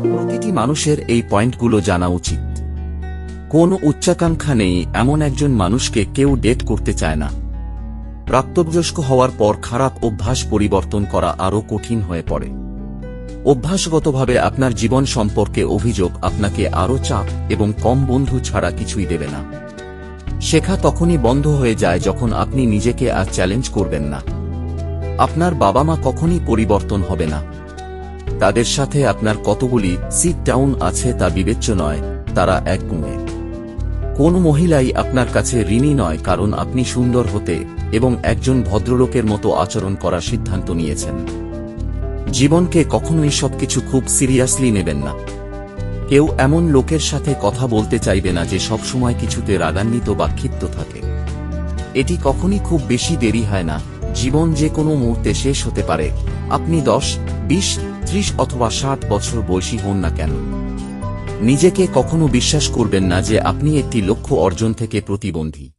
প্রতিটি মানুষের এই পয়েন্টগুলো জানা উচিত। কোন উচ্চাকাঙ্ক্ষা নেই এমন একজন মানুষকে কেউ ডেট করতে চায় না। প্রাপ্তবয়স্ক হওয়ার পর খারাপ অভ্যাস পরিবর্তন করা আরও কঠিন হয়ে পড়ে। অভ্যাসগতভাবে আপনার জীবন সম্পর্কে অভিযোগ আপনাকে আরও চাপ এবং কম বন্ধু ছাড়া কিছুই দেবে না। শেখা তখনই বন্ধ হয়ে যায় যখন আপনি নিজেকে আর চ্যালেঞ্জ করবেন না। আপনার বাবা মা কখনই পরিবর্তন হবে না। তাদের সাথে আপনার কতগুলি সিট ডাউন আছে তা বিবেচ্য নয়, তারা এক গুণে। কোন মহিলাই আপনার কাছে ঋণী নয় কারণ আপনি সুন্দর হতে এবং একজন ভদ্রলোকের মতো আচরণ করার সিদ্ধান্ত নিয়েছেন। জীবনকে কখনোই সবকিছু খুব সিরিয়াসলি নেবেন না। কেউ এমন লোকের সাথে কথা বলতে চাইবে না যে সবসময় কিছুতে রাগান্বিত বা ক্ষিপ্ত থাকে। এটি কখনই খুব বেশি দেরি হয় না। জীবন যে কোনো মুহূর্তে শেষ হতে পারে, আপনি 10, 20, 30 অথবা 60 বছর বয়সী হন না কেন। নিজেকে কখনো বিশ্বাস করবেন না যে আপনি একটি লক্ষ্য অর্জন থেকে প্রতিবন্ধী।